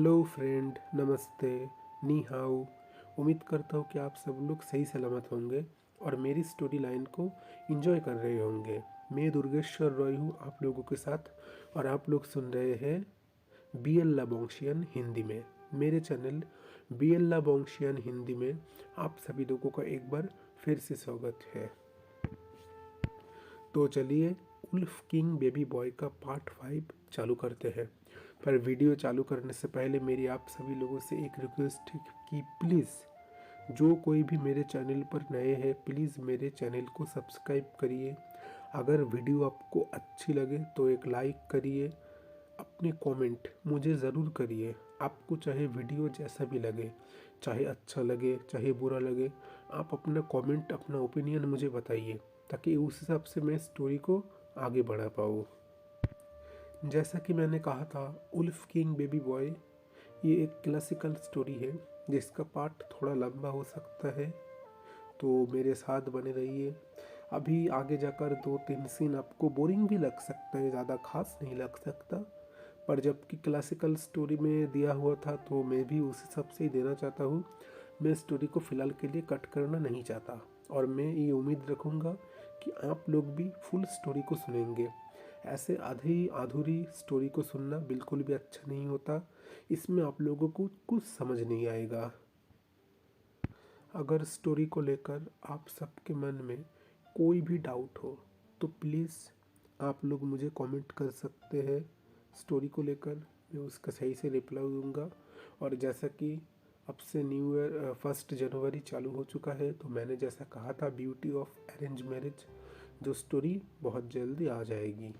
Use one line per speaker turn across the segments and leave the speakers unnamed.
Hello friend, नमस्ते, नी how. उम्मीद करता हूँ कि आप सब लोग सही सलामत होंगे और मेरी स्टोरी लाइन को एंजॉय कर रहे होंगे। मैं दुर्गेश्वर रॉय हूँ आप लोगों के साथ और आप लोग सुन रहे हैं बी एल लाबोंशियन हिंदी में। मेरे चैनल बी एल लाबोंशियन हिंदी में आप सभी लोगों का एक बार फिर से स्वागत है। तो चलिए उल्फ किंग बेबी बॉय का पार्ट 5 चालू करते हैं। पर वीडियो चालू करने से पहले मेरी आप सभी लोगों से एक रिक्वेस्ट है कि प्लीज़ जो कोई भी मेरे चैनल पर नए हैं प्लीज़ मेरे चैनल को सब्सक्राइब करिए। अगर वीडियो आपको अच्छी लगे तो एक लाइक करिए। अपने कमेंट मुझे ज़रूर करिए। आपको चाहे वीडियो जैसा भी लगे, चाहे अच्छा लगे चाहे बुरा लगे, आप अपना कमेंट अपना ओपिनियन मुझे बताइए ताकि उस हिसाब से मैं स्टोरी को आगे बढ़ा पाऊँ। जैसा कि मैंने कहा था, उल्फ किंग बेबी बॉय ये एक क्लासिकल स्टोरी है जिसका पार्ट थोड़ा लंबा हो सकता है, तो मेरे साथ बने रहिए। अभी आगे जाकर 2-3 सीन आपको बोरिंग भी लग सकता है, ज़्यादा खास नहीं लग सकता, पर जबकि क्लासिकल स्टोरी में दिया हुआ था तो मैं भी उस हिसाब से ही देना चाहता हूँ। मैं स्टोरी को फ़िलहाल के लिए कट करना नहीं चाहता और मैं ये उम्मीद रखूँगा कि आप लोग भी फुल स्टोरी को सुनेंगे। ऐसे आधी अधूरी स्टोरी को सुनना बिल्कुल भी अच्छा नहीं होता, इसमें आप लोगों को कुछ समझ नहीं आएगा। अगर स्टोरी को लेकर आप सबके मन में कोई भी डाउट हो तो प्लीज़ आप लोग मुझे कमेंट कर सकते हैं। स्टोरी को लेकर मैं उसका सही से रिप्लाई दूंगा। और जैसा कि अब से न्यू ईयर 1 जनवरी चालू हो चुका है, तो मैंने जैसा कहा था ब्यूटी ऑफ अरेंज मैरिज जो स्टोरी बहुत जल्दी आ जाएगी।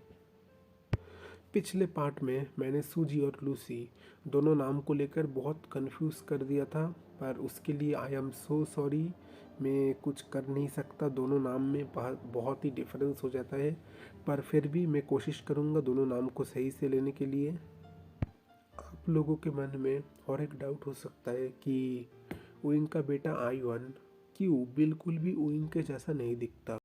पिछले पार्ट में मैंने सूजी और लूसी दोनों नाम को लेकर बहुत कंफ्यूज कर दिया था, पर उसके लिए आई एम सो सॉरी। मैं कुछ कर नहीं सकता, दोनों नाम में बहुत ही डिफरेंस हो जाता है, पर फिर भी मैं कोशिश करूँगा दोनों नाम को सही से लेने के लिए। आप लोगों के मन में और एक डाउट हो सकता है कि उइंग का बेटा आई-1 क्यों बिल्कुल भी उइंग के जैसा नहीं दिखता।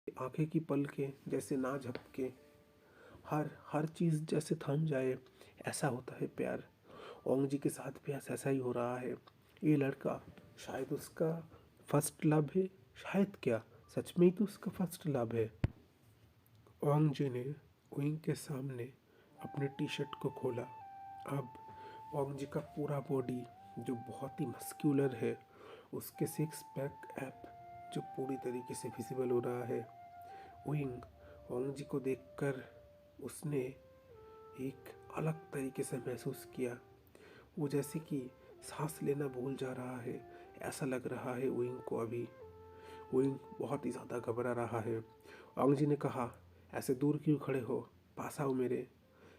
आंखें की पलकें जैसे ना झपके, हर हर चीज़ जैसे थम जाए, ऐसा होता है प्यार। ओंग जी के साथ भी ऐसा ही हो रहा है। ये लड़का शायद उसका फर्स्ट लव है, शायद क्या सच में ही तो उसका फर्स्ट लव है। ओंग जी ने विंग के सामने अपने टी शर्ट को खोला। अब ओंग जी का पूरा बॉडी जो बहुत ही मस्क्यूलर है, उसके सिक्स पैक ऐप जो पूरी तरीके से विजिबल हो रहा है। विंग ओंग जी को देखकर उसने एक अलग तरीके से महसूस किया। वो जैसे कि सांस लेना भूल जा रहा है, ऐसा लग रहा है ओइंग को अभी। ओइंग बहुत ही ज़्यादा घबरा रहा है। ओंग जी ने कहा, ऐसे दूर क्यों खड़े हो, पास आओ मेरे।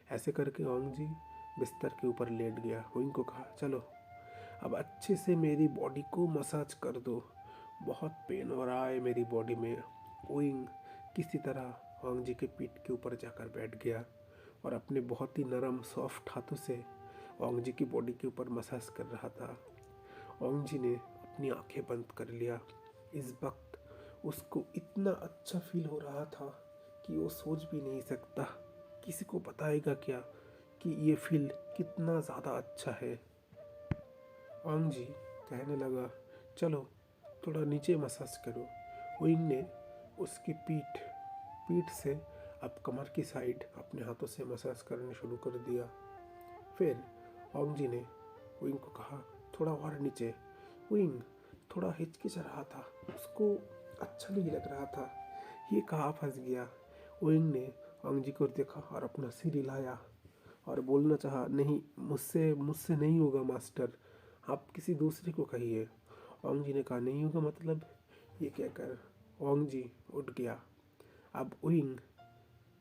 ऐसे करके ओंग जी बिस्तर के ऊपर लेट गया। ओइंग को कहा, चलो अब अच्छे से मेरी बॉडी को मसाज कर दो, बहुत पेन हो रहा है मेरी बॉडी में। ओइंग किसी तरह ओंग जी के पीठ के ऊपर जाकर बैठ गया और अपने बहुत ही नरम सॉफ्ट हाथों से ओंग जी की बॉडी के ऊपर मसाज कर रहा था। ओंग जी ने अपनी आंखें बंद कर लिया। इस वक्त उसको इतना अच्छा फील हो रहा था कि वो सोच भी नहीं सकता। किसी को बताएगा क्या कि ये फील कितना ज़्यादा अच्छा है। ओंग जी कहने लगा, चलो थोड़ा नीचे मसाज करो। ओइंग ने उसकी पीठ पीठ से अब कमर की साइड अपने हाथों से मसाज करना शुरू कर दिया। फिर ओंग जी ने ओइंग को कहा, थोड़ा और नीचे। ओइंग थोड़ा हिचकिच रहा था, उसको अच्छा नहीं लग रहा था, ये कहाँ फंस गया। ओइंग ने ओंग जी को देखा और अपना सिर हिलाया और बोलना चाहा, नहीं, मुझसे मुझसे नहीं होगा मास्टर, आप किसी दूसरे को कहिए। ओंग जी ने कहा, नहीं होगा मतलब। ये कहकर ओंग जी उठ गया। अब ओइंग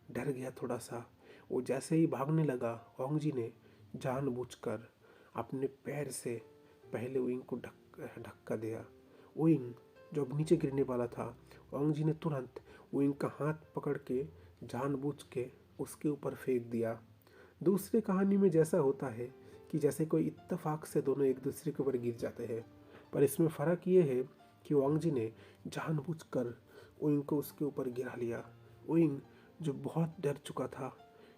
डर गया थोड़ा सा। वो जैसे ही भागने लगा, ओंग जी ने जानबूझकर अपने पैर से पहले ओइंग को धक्का दिया। ओइंग जो अब नीचे गिरने वाला था, ओंग जी ने तुरंत ओइंग का हाथ पकड़ के जानबूझ के उसके ऊपर फेंक दिया। दूसरी कहानी में जैसा होता है कि जैसे कोई इत्तेफाक से दोनों एक दूसरे के ऊपर गिर जाते हैं, पर इसमें फ़र्क ये है कि ओंग जी ने जानबूझकर ओइंग को उसके ऊपर गिरा लिया। ओइंग जो बहुत डर चुका था,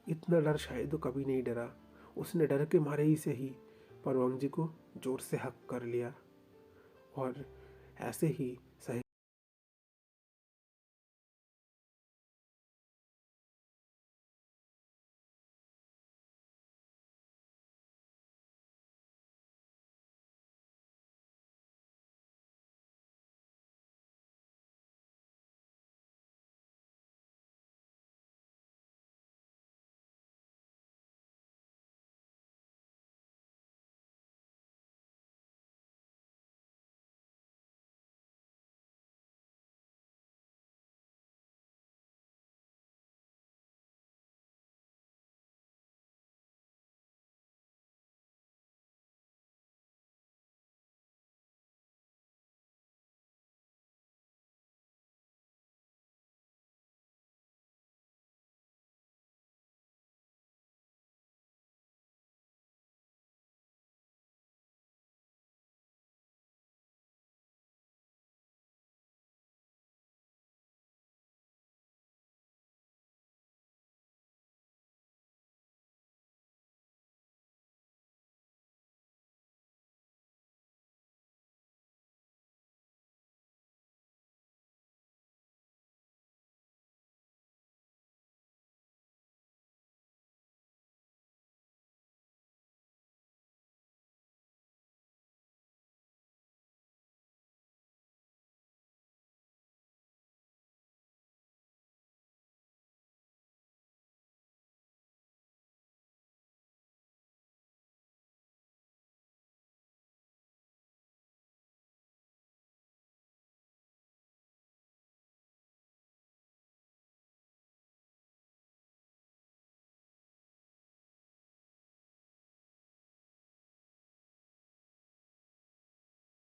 इतना डर शायद वो कभी नहीं डरा, उसने डर के मारे ही से ही पर ओंग जी को जोर से हक कर लिया और ऐसे ही सही।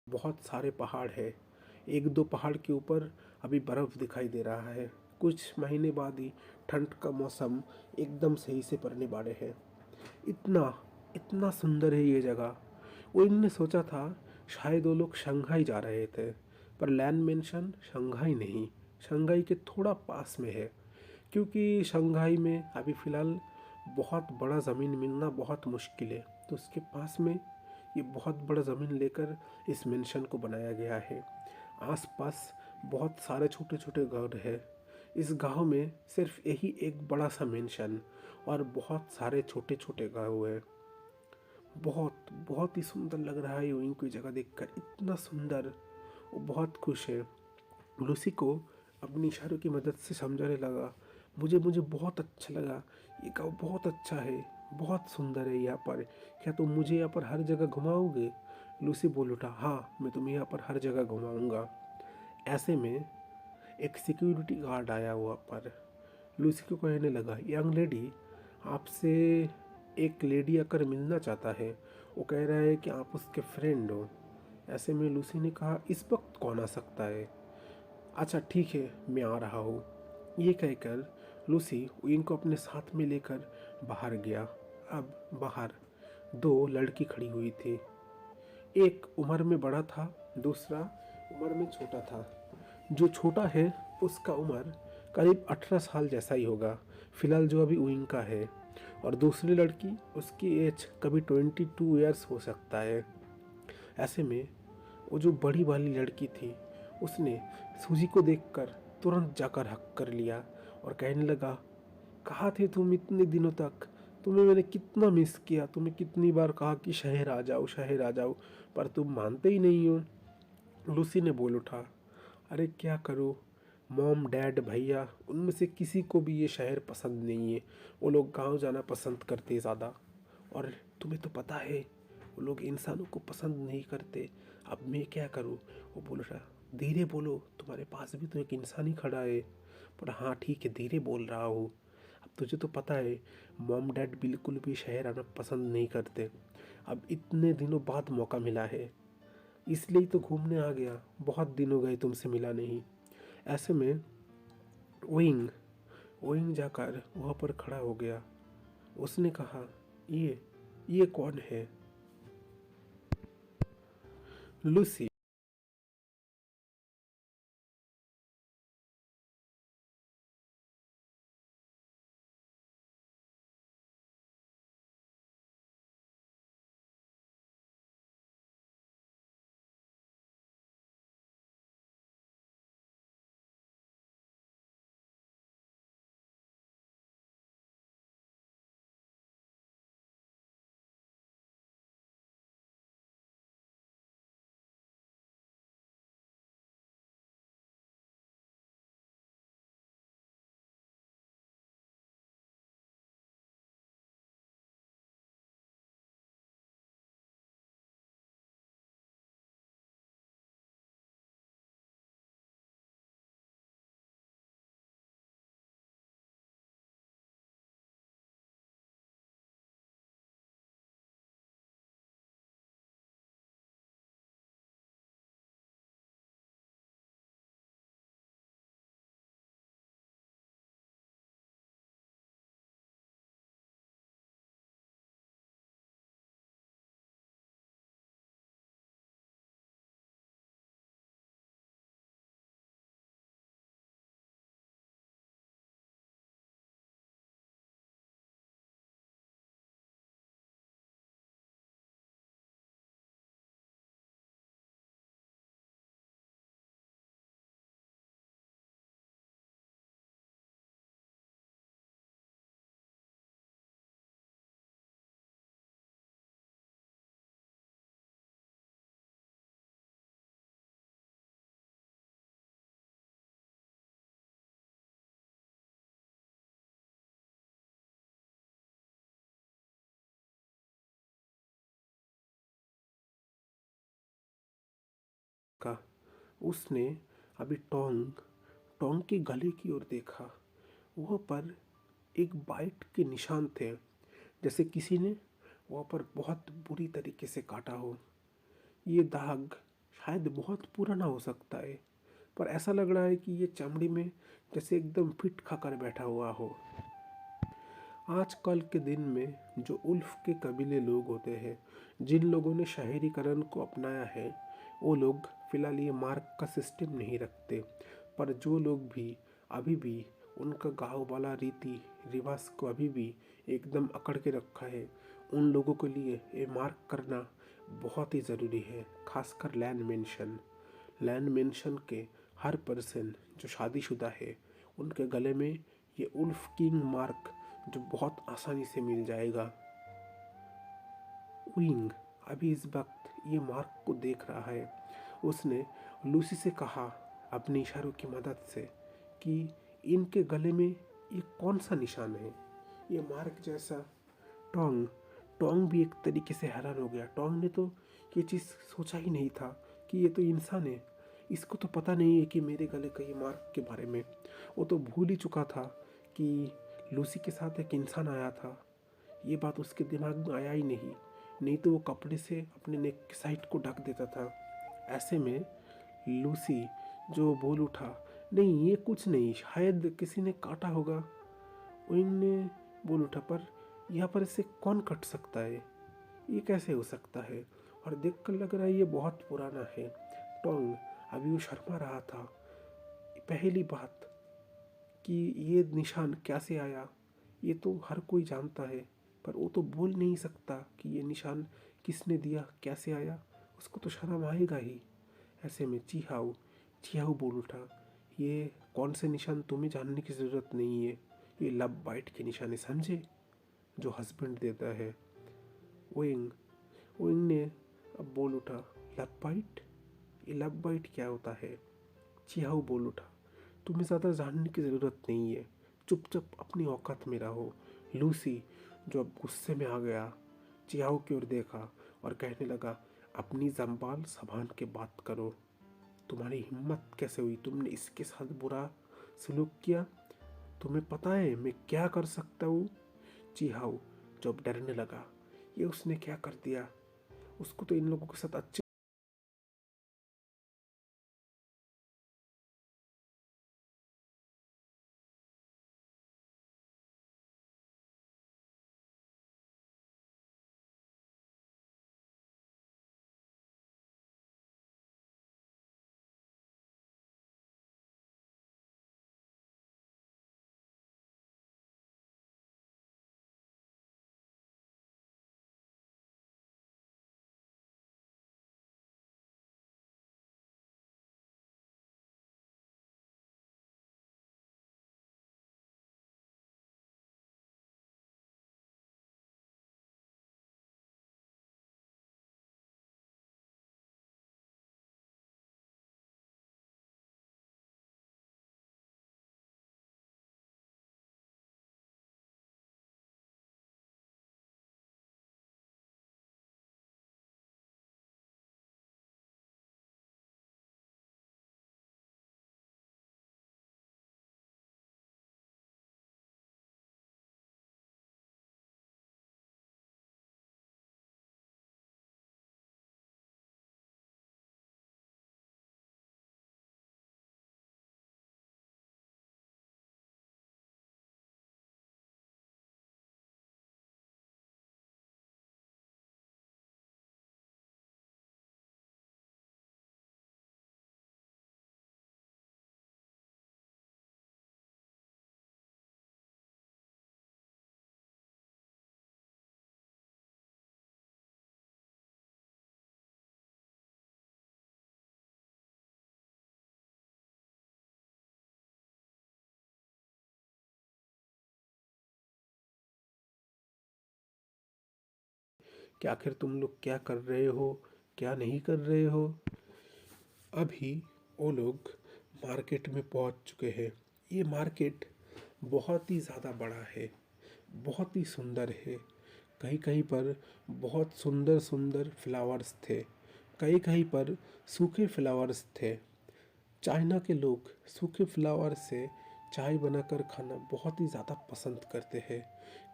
बहुत सारे पहाड़ है, एक दो पहाड़ के ऊपर अभी बर्फ़ दिखाई दे रहा है। कुछ महीने बाद ही ठंड का मौसम एकदम सही से पड़ने वाले है। इतना इतना सुंदर है ये जगह। वो इनने सोचा था शायद वो लोग शंघाई जा रहे थे, पर लैंड मेंशन शंघाई नहीं, शंघाई के थोड़ा पास में है। क्योंकि शंघाई में अभी फ़िलहाल बहुत बड़ा ज़मीन मिलना बहुत मुश्किल है, तो उसके पास में ये बहुत बड़ा ज़मीन लेकर इस मेंशन को बनाया गया है। आसपास बहुत सारे छोटे छोटे गाँव है। इस गांव में सिर्फ यही एक बड़ा सा मेंशन और बहुत सारे छोटे छोटे गाँव हैं। बहुत बहुत ही सुंदर लग रहा है यूं कोई जगह देखकर, इतना सुंदर। वो बहुत खुश है। लूसी को अपनी इशारों की मदद से समझाने लगा, मुझे मुझे बहुत अच्छा लगा, ये गाँव बहुत अच्छा है, बहुत सुंदर है यहाँ पर, क्या तुम मुझे यहाँ पर हर जगह घुमाओगे? लूसी बोल उठा, हाँ मैं तुम्हें यहाँ पर हर जगह घुमाऊंगा। ऐसे में एक सिक्योरिटी गार्ड आया वहाँ पर। लूसी को कहने लगा, यंग लेडी, आपसे एक लेडी आकर मिलना चाहता है, वो कह रहा है कि आप उसके फ्रेंड हो। ऐसे में लूसी ने कहा, इस वक्त कौन आ सकता है? अच्छा ठीक है, मैं आ रहा हूँ। ये कहकर लूसी विंग को अपने साथ में लेकर बाहर गया। अब बाहर दो लड़की खड़ी हुई थी। एक उम्र में बड़ा था, दूसरा उम्र में छोटा था। जो छोटा है उसका उम्र करीब 18 साल जैसा ही होगा, फिलहाल जो अभी विंग का है। और दूसरी लड़की, उसकी एज कभी 22 ईयर्स हो सकता है। ऐसे में वो जो बड़ी वाली लड़की थी, उसने सूजी को देखकर तुरंत जाकर हक कर लिया और कहने लगा, कहाँ थे तुम इतने दिनों तक? तुम्हें मैंने कितना मिस किया, तुम्हें कितनी बार कहा कि शहर आ जाओ, शहर आ जाओ, पर तुम मानते ही नहीं हो। लूसी ने बोल उठा, अरे क्या करो, मॉम डैड भैया उनमें से किसी को भी ये शहर पसंद नहीं है। वो लोग गांव जाना पसंद करते ज़्यादा, और तुम्हें तो पता है वो लोग इंसानों को पसंद नहीं करते। अब मैं क्या करूँ? वो बोल रहा, धीरे बोलो, तुम्हारे पास भी तो एक इंसान ही खड़ा है। पर हाँ ठीक है, धीरे बोल रहा हूँ। अब तुझे तो पता है मॉम डैड बिल्कुल भी शहर आना पसंद नहीं करते। अब इतने दिनों बाद मौका मिला है, इसलिए तो घूमने आ गया, बहुत दिन हो गए तुमसे मिला नहीं। ऐसे में विंग विंग जाकर वहाँ पर खड़ा हो गया। उसने कहा, ये कौन है? लूसी का उसने अभी टोंग टोंग के गले की ओर देखा। वहाँ पर एक बाइट के निशान थे, जैसे किसी ने वहाँ पर बहुत बुरी तरीके से काटा हो। ये दाग शायद बहुत पुराना हो सकता है, पर ऐसा लग रहा है कि ये चमड़ी में जैसे एकदम फिट खाकर बैठा हुआ हो। आजकल के दिन में जो उल्फ के कबीले लोग होते हैं, जिन लोगों ने शहरीकरण को अपनाया है, वो लोग फिलहाल ये मार्क का सिस्टम नहीं रखते। पर जो लोग भी अभी भी उनका गांव वाला रीति रिवाज को अभी भी एकदम अकड़ के रखा है, उन लोगों के लिए ये मार्क करना बहुत ही ज़रूरी है। खासकर लैंड मेंशन के हर पर्सन जो शादीशुदा है, उनके गले में ये उल्फ किंग मार्क जो बहुत आसानी से मिल जाएगा। विंग अभी इस वक्त ये मार्क को देख रहा है। उसने लूसी से कहा अपने इशारों की मदद से कि इनके गले में ये कौन सा निशान है, ये मार्क जैसा टोंग टोंग भी एक तरीके से हैरान हो गया। टोंग ने तो ये चीज़ सोचा ही नहीं था कि ये तो इंसान है, इसको तो पता नहीं है कि मेरे गले का ये मार्क के बारे में। वो तो भूल ही चुका था कि लूसी के साथ एक इंसान आया था। ये बात उसके दिमाग में आया ही नहीं, नहीं तो वो कपड़े से अपने नेक की साइड को ढक देता था। ऐसे में लूसी जो बोल उठा, नहीं ये कुछ नहीं, शायद किसी ने काटा होगा। ओवेन ने बोल उठा, पर यहाँ पर इसे कौन कट सकता है, ये कैसे हो सकता है, और देखकर लग रहा है ये बहुत पुराना है। टोंग अभी वो शर्मा रहा था। पहली बात कि ये निशान कैसे आया, ये तो हर कोई जानता है, पर वो तो बोल नहीं सकता कि ये निशान किसने दिया, कैसे आया। उसको तो शर्म आएगा ही। ऐसे में चिहाऊ चिहाऊ बोल उठा, ये कौन से निशान तुम्हें जानने की ज़रूरत नहीं है, ये लव बाइट के निशान है, समझे, जो हस्बैंड देता है। ओइंग ओइंग ने अब बोल उठा, लव बाइट, ये लव बाइट क्या होता है। चिहाऊ बोल उठा, तुम्हें ज़्यादा जानने की ज़रूरत नहीं है, चुपचाप अपनी औकात में रहो। लूसी जो अब गुस्से में आ गया, चिहाऊ की ओर देखा और कहने लगा, अपनी ज़बान संभाल के बात करो। तुम्हारी हिम्मत कैसे हुई, तुमने इसके साथ बुरा सलूक किया, तुम्हें पता है मैं क्या कर सकता हूँ। चिहाऊ जो अब डरने लगा, ये उसने क्या कर दिया, उसको तो इन लोगों के साथ अच्छे कि आखिर तुम लोग क्या कर रहे हो, क्या नहीं कर रहे हो। अभी वो लोग मार्केट में पहुंच चुके हैं। ये मार्केट बहुत ही ज़्यादा बड़ा है, बहुत ही सुंदर है। कहीं कहीं पर बहुत सुंदर सुंदर फ्लावर्स थे, कहीं कहीं पर सूखे फ्लावर्स थे। चाइना के लोग सूखे फ्लावर से चाय बनाकर खाना बहुत ही ज़्यादा पसंद करते हैं।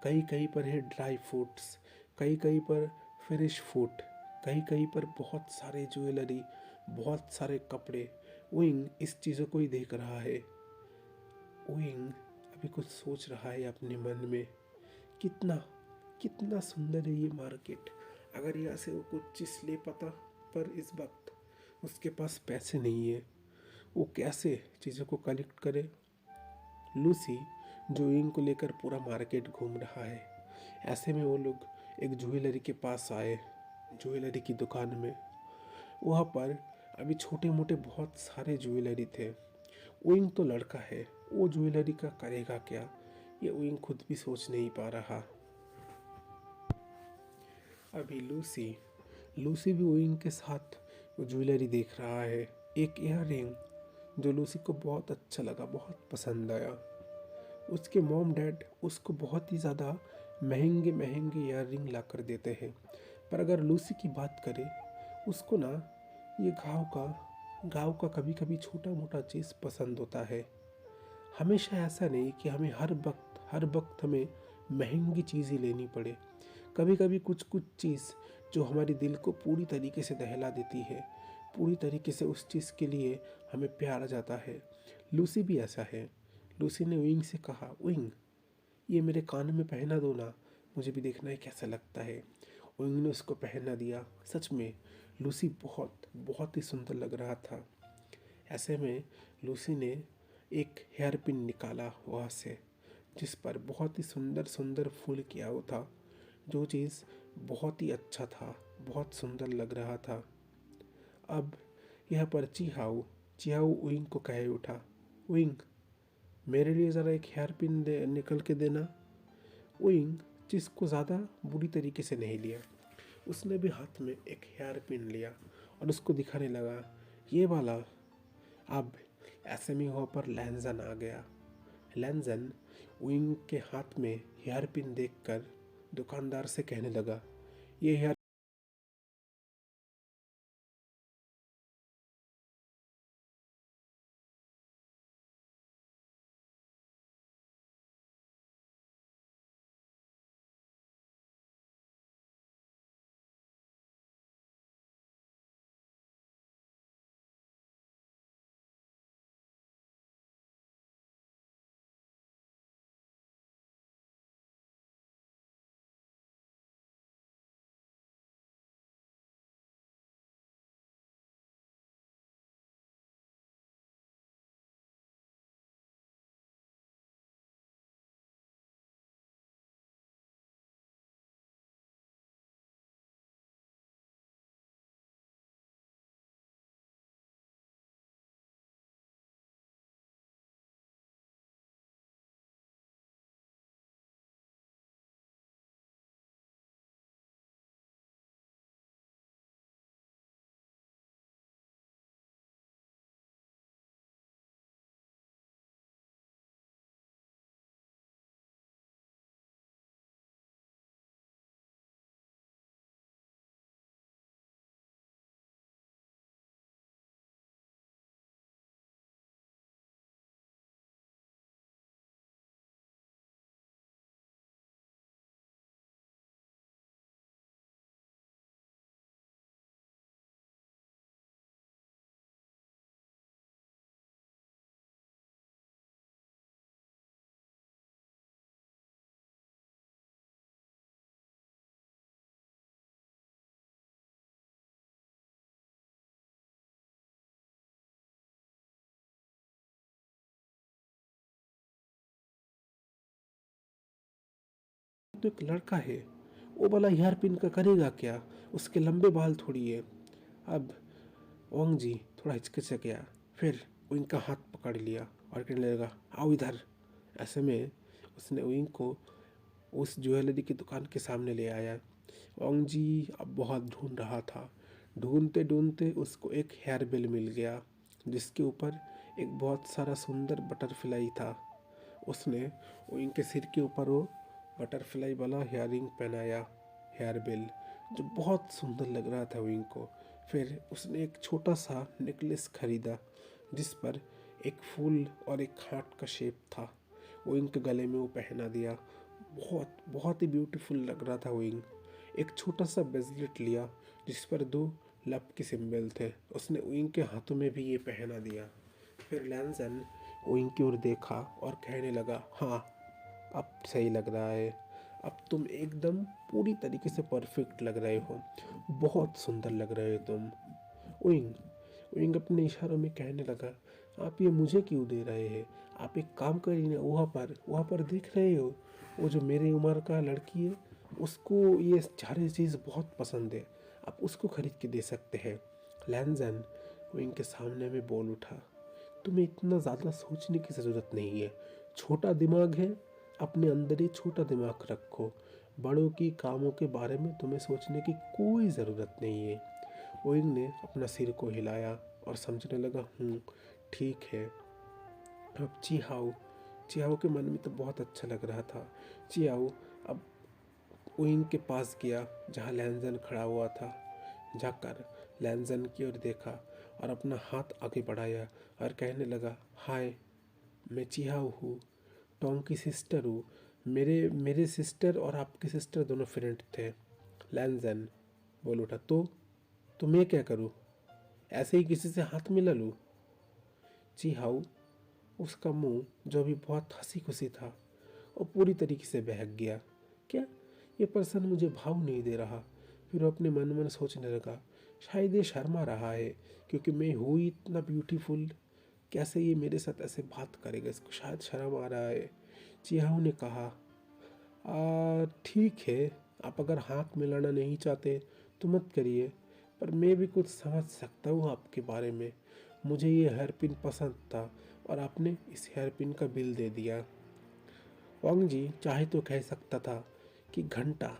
कहीं कहीं पर है ड्राई फ्रूट्स, कहीं कहीं पर फ्रेश फूड, कहीं कहीं पर बहुत सारे ज्वेलरी, बहुत सारे कपड़े। विंग इस चीज़ों को ही देख रहा है। विंग अभी कुछ सोच रहा है अपने मन में, कितना कितना सुंदर है ये मार्केट। अगर यहाँ से वो कुछ चीज़ ले पाता, पर इस वक्त उसके पास पैसे नहीं है, वो कैसे चीज़ों को कलेक्ट करे। लूसी जो विंग को लेकर पूरा मार्केट घूम रहा है। ऐसे में वो लोग एक ज्वेलरी के पास आए, ज्वेलरी की दुकान में। वहाँ पर अभी छोटे मोटे बहुत सारे ज्वेलरी थे। विंग तो लड़का है, वो ज्वेलरी का करेगा क्या, ये विंग खुद भी सोच नहीं पा रहा। अभी लूसी लूसी भी विंग के साथ वो ज्वेलरी देख रहा है। एक ईयर रिंग जो लूसी को बहुत अच्छा लगा, बहुत पसंद आया। उसके मॉम डैड उसको बहुत ही ज़्यादा महंगे महंगे ईयररिंग ला कर देते हैं। पर अगर लूसी की बात करें, उसको ना ये गाँव का कभी कभी छोटा मोटा चीज़ पसंद होता है। हमेशा ऐसा नहीं कि हमें हर वक्त हमें महंगी चीज़ ही लेनी पड़े। कभी कभी कुछ कुछ चीज़ जो हमारे दिल को पूरी तरीके से दहला देती है, पूरी तरीके से उस चीज़ के लिए हमें प्यार आ जाता है। लूसी भी ऐसा है। लूसी ने विंग से कहा, विंग, ये मेरे कान में पहना दो ना, मुझे भी देखना है कैसा लगता है। विंग ने उसको पहना दिया। सच में लूसी बहुत बहुत ही सुंदर लग रहा था। ऐसे में लूसी ने एक हेयर पिन निकाला वहाँ से, जिस पर बहुत ही सुंदर सुंदर फूल किया हुआ था। जो चीज़ बहुत ही अच्छा था, बहुत सुंदर लग रहा था। अब यह पर चिहाऊ चिहाऊ विंग को कहे उठा, विंग, मेरे लिए ज़रा एक हेयर पिन दे निकल के देना। विंग चीज़ को ज़्यादा बुरी तरीके से नहीं लिया। उसने भी हाथ में एक हेयर पिन लिया और उसको दिखाने लगा, ये वाला। अब ऐसे में वहाँ पर लैंजन आ गया। लैंजन विंग के हाथ में हेयर पिन देखकर दुकानदार से कहने लगा, ये हेयर तो एक लड़का है, वो वाला हेयर पिन का करेगा क्या? उसके लंबे बाल थोड़ी है। अब ओंग जी थोड़ा हिचकिचा गया, फिर उनका हाथ पकड़ लिया और कहने लगा, आओ इधर। ऐसे में उसने विंग को उस ज्वेलरी की दुकान के सामने ले आया। ओंग जी अब बहुत ढूंढ रहा था। ढूंढते ढूंढते उसको एक हेयर बेल मिल गया, जिसके ऊपर एक बहुत सारा सुंदर बटरफ्लाई था। उसने विंग के सिर के ऊपर वो बटरफ्लाई वाला हेयरिंग पहनाया, हेयर बेल, जो बहुत सुंदर लग रहा था विंग को। फिर उसने एक छोटा सा नेकलेस खरीदा, जिस पर एक फूल और एक हार्ट का शेप था। विंग के गले में वो पहना दिया। बहुत बहुत ही ब्यूटीफुल लग रहा था विंग। एक छोटा सा ब्रेसलेट लिया, जिस पर दो लव के सिंबल थे। उसने विंग के हाथों में भी ये पहना दिया। फिर लैंसन विंग की ओर देखा और कहने लगा, हाँ, अब सही लग रहा है। अब तुम एकदम पूरी तरीके से परफेक्ट लग रहे हो। बहुत सुंदर लग रहे हो तुम। विंग विंग अपने इशारों में कहने लगा, आप ये मुझे क्यों दे रहे हैं? आप एक काम करिए ना, वहाँ पर देख रहे हो, वो जो मेरी उम्र का लड़की है, उसको ये सारी चीज़ बहुत पसंद है। आप उसको खरीद के दे सकते हैं। लैंजन विंग के सामने में बोल उठा, तुम्हें इतना ज़्यादा सोचने की ज़रूरत नहीं है। छोटा दिमाग है, अपने अंदर ही छोटा दिमाग रखो। बड़ों की कामों के बारे में तुम्हें सोचने की कोई ज़रूरत नहीं है। ओइंग ने अपना सिर को हिलाया और समझने लगा, ठीक है। अब चिहाओ चिहाओ के मन में तो बहुत अच्छा लग रहा था। चिहाओ अब ओइंग के पास गया जहाँ लैंजन खड़ा हुआ था। जाकर लैंजन की ओर देखा और अपना हाथ आगे बढ़ाया और कहने लगा, हाय, मैं चिहाऊ हूँ, टॉम की सिस्टर हूँ। मेरे मेरे सिस्टर और आपकी सिस्टर दोनों फ्रेंड थे। लैंजन बोल उठा, तो मैं क्या करूँ, ऐसे ही किसी से हाथ मिला लूँ? चिहाऊ, उसका मुंह जो भी बहुत हंसी खुशी था वो पूरी तरीके से बहक गया। क्या ये पर्सन मुझे भाव नहीं दे रहा? फिर वो अपने मन मन सोचने लगा, शायद ये शर्मा रहा है क्योंकि मैं हूँ ही इतना ब्यूटीफुल, कैसे ये मेरे साथ ऐसे बात करेगा, इसको शायद शर्म आ रहा है। चिहाऊ ने कहा, ठीक है, आप अगर हाथ मिलाना नहीं चाहते तो मत करिए, पर मैं भी कुछ समझ सकता हूँ आपके बारे में। मुझे ये हेयर पिन पसंद था और आपने इस हेयर पिन का बिल दे दिया। वांग जी चाहे तो कह सकता था कि घंटा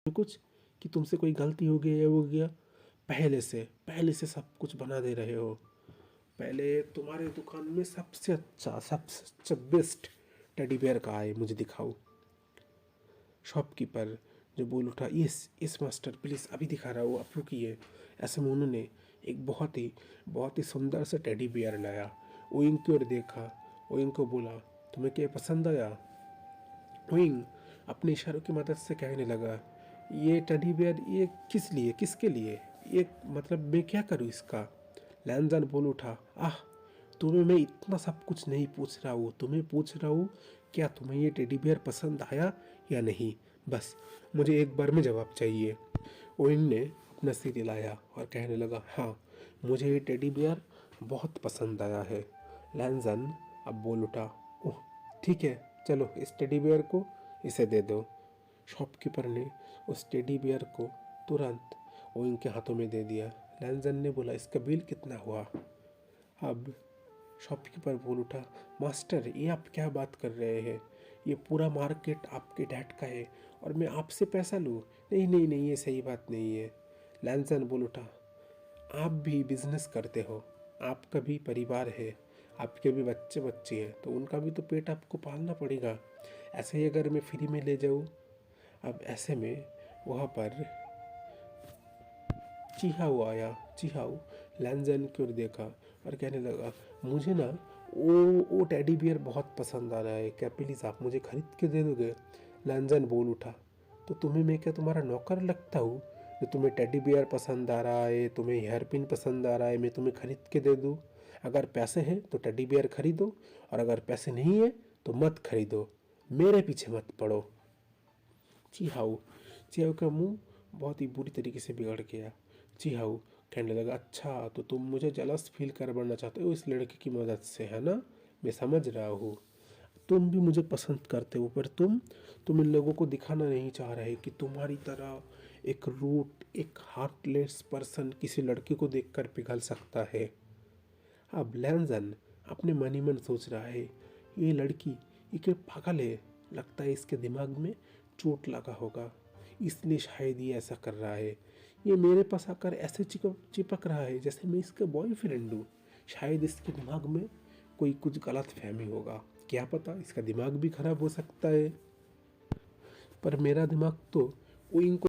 कुछ कि तुमसे कोई गलती हो गई है, हो गया, पहले से सब कुछ बना दे रहे हो। पहले तुम्हारे दुकान में सबसे बेस्ट टेडी बेयर का है, मुझे दिखाओ। शॉपकीपर जो बोल उठा, यस मास्टर, प्लीज़ अभी दिखा रहा हूँ, आप रुकिए। ऐसे में उन्होंने एक बहुत ही सुंदर सा टेडी बियर लाया। ओइंग की ओर देखा, ओइंग को बोला, तुम्हें क्या पसंद आया? ओइंग अपने इशारों की मदद से कहने लगा, ये टेडी बियर ये किस लिए, किसके लिए, ये मतलब मैं क्या करूँ इसका? लैंजन बोल उठा, तुम्हें मैं इतना सब कुछ नहीं पूछ रहा हूँ, तुम्हें पूछ रहा हूँ क्या तुम्हें ये टेडी बियर पसंद आया या नहीं, बस मुझे एक बार में जवाब चाहिए। ओइन ने अपना सिर हिलाया और कहने लगा, हाँ, मुझे ये टेडी बियर बहुत पसंद आया है। लैंजन अब बोल उठा, ओह ठीक है, चलो इस टेडी बियर को इसे दे दो। शॉपकीपर ने उस टेडी बियर को तुरंत ओइन के हाथों में दे दिया। लैंजन ने बोला, इसका बिल कितना हुआ? अब शॉपकीपर बोल उठा, मास्टर ये आप क्या बात कर रहे हैं, ये पूरा मार्केट आपके डैड का है और मैं आपसे पैसा लूँ? नहीं नहीं नहीं, ये सही बात नहीं है। लैंसन बोल उठा, आप भी बिजनेस करते हो, आपका भी परिवार है, आपके भी बच्चे बच्चे हैं, तो उनका भी तो पेट आपको पालना पड़ेगा। ऐसे ही अगर मैं फ्री में ले जाऊँ? अब ऐसे में वहाँ पर चिहाऊ आया। चिहाऊ लैंजन की ओर देखा और कहने लगा, मुझे ना वो टेडी बियर बहुत पसंद आ रहा है, क्या प्लीज़ आप मुझे खरीद के दे दोगे? लैंजन बोल उठा, तो तुम्हें मैं क्या तुम्हारा नौकर लगता हूँ जो तुम्हें टेडी बियर पसंद आ रहा है, तुम्हें हेयर पिन पसंद आ रहा है, मैं तुम्हें खरीद के दे दूँ? अगर पैसे हैं तो टेडी बियर खरीदो, और अगर पैसे नहीं है तो मत खरीदो, मेरे पीछे मत पड़ो। चिहाऊ चिहाऊ का मुंह बहुत ही बुरी तरीके से बिगड़ गया। जी हाँ, कहने लगा, अच्छा तो तुम मुझे जलस फील करवाना चाहते हो इस लड़के की मदद से, है ना? मैं समझ रहा हूँ, तुम भी मुझे पसंद करते हो, पर तुम इन लोगों को दिखाना नहीं चाह रहे कि तुम्हारी तरह एक रूट, एक हार्टलेस पर्सन किसी लड़के को देखकर पिघल सकता है। अब लैंजन अपने मन ही मन सोच रहा है, ये लड़की, ये क्या पागल है? लगता है इसके दिमाग में चोट लगा होगा, इसलिए शायद ये ऐसा कर रहा है। ये मेरे पास आकर ऐसे चिपक रहा है जैसे मैं इसका बॉयफ्रेंड हूँ। शायद इसके दिमाग में कोई कुछ गलत फहमी होगा, क्या पता इसका दिमाग भी खराब हो सकता है। पर मेरा दिमाग तो विंग को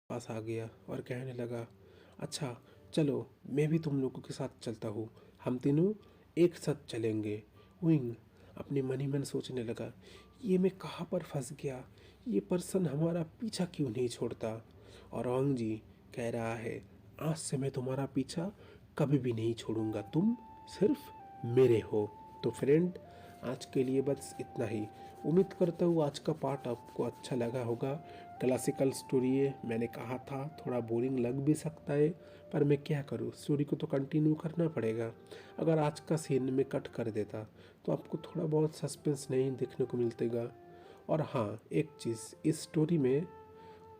पास आ गया और कहने लगा, अच्छा चलो, मैं भी तुम लोगों के साथ चलता हूँ, हम तीनों एक साथ चलेंगे। विंग अपने मन ही मन सोचने लगा, ये मैं कहाँ पर फंस गया, ये पर्सन हमारा पीछा क्यों नहीं छोड़ता? और ओंग जी कह रहा है, आज से मैं तुम्हारा पीछा कभी भी नहीं छोड़ूंगा, तुम सिर्फ मेरे हो। तो फ्रेंड, आज के लिए बस इतना ही। उम्मीद करता हूँ आज का पार्ट आपको अच्छा लगा होगा। क्लासिकल स्टोरी है, मैंने कहा था थोड़ा बोरिंग लग भी सकता है, पर मैं क्या करूँ, स्टोरी को तो कंटिन्यू करना पड़ेगा। अगर आज का सीन में कट कर देता तो आपको थोड़ा बहुत सस्पेंस नहीं देखने को मिलतेगा। और हाँ, एक चीज़, इस स्टोरी में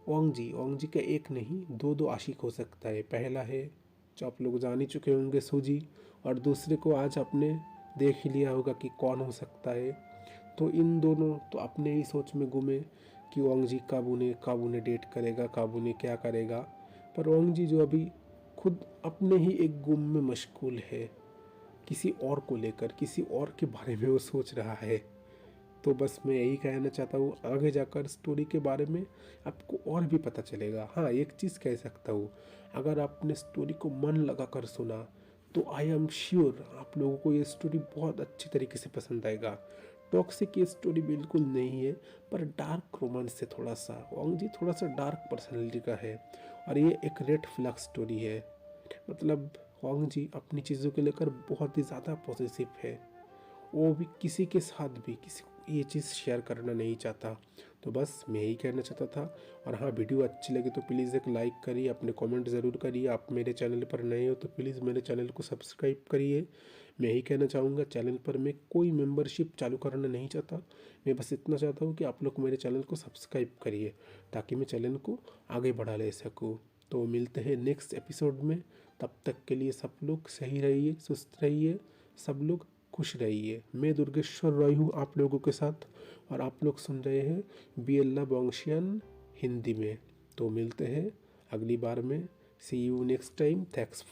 ओंग जी का एक नहीं दो दो आशिक हो सकता है। पहला है जो आप लोग जान ही चुके होंगे, सूजी, और दूसरे को आज आपने देख ही लिया होगा कि कौन हो सकता है। तो इन दोनों तो अपने ही सोच में गुमे कि ओंग जी कब उन्हें डेट करेगा, कब उन्हें क्या करेगा। पर ओंग जी जो अभी खुद अपने ही एक गुम में मशगूल है, किसी और को लेकर, किसी और के बारे में वो सोच रहा है। तो बस मैं यही कहना चाहता हूँ, आगे जाकर स्टोरी के बारे में आपको और भी पता चलेगा। हाँ, एक चीज़ कह सकता हूँ, अगर आपने स्टोरी को मन लगा कर सुना तो आई एम श्योर आप लोगों को ये स्टोरी बहुत अच्छी तरीके से पसंद आएगा। टॉक्सिक ये स्टोरी बिल्कुल नहीं है, पर डार्क रोमांस से थोड़ा सा, ओंग जी थोड़ा सा डार्क पर्सनैलिटी का है, और ये एक रेड फ्लैग स्टोरी है। मतलब ओंग जी अपनी चीज़ों को लेकर बहुत ही ज़्यादा पॉजिटिव है, वो भी किसी के साथ भी किसी को ये चीज़ शेयर करना नहीं चाहता। तो बस मैं यही कहना चाहता था। और हाँ, वीडियो अच्छी लगे तो प्लीज़ एक लाइक करिए, अपने कमेंट ज़रूर करिए। आप मेरे चैनल पर नए हो तो प्लीज़ मेरे चैनल को सब्सक्राइब करिए। मैं यही कहना चाहूँगा, चैनल पर मैं कोई मेंबरशिप चालू करना नहीं चाहता, मैं बस इतना चाहता हूँ कि आप लोग मेरे चैनल को सब्सक्राइब करिए ताकि मैं चैनल को आगे बढ़ा ले सकूँ। तो मिलते हैं नेक्स्ट एपिसोड में, तब तक के लिए सब लोग सही रहिए, सुस्त रहिए, सब लोग खुश रहिए। मैं दुर्गेश्वर रॉय हूँ आप लोगों के साथ, और आप लोग सुन रहे हैं बी एल्ला बॉन्शियन हिंदी में। तो मिलते हैं अगली बार में। सी यू नेक्स्ट टाइम। थैंक्स।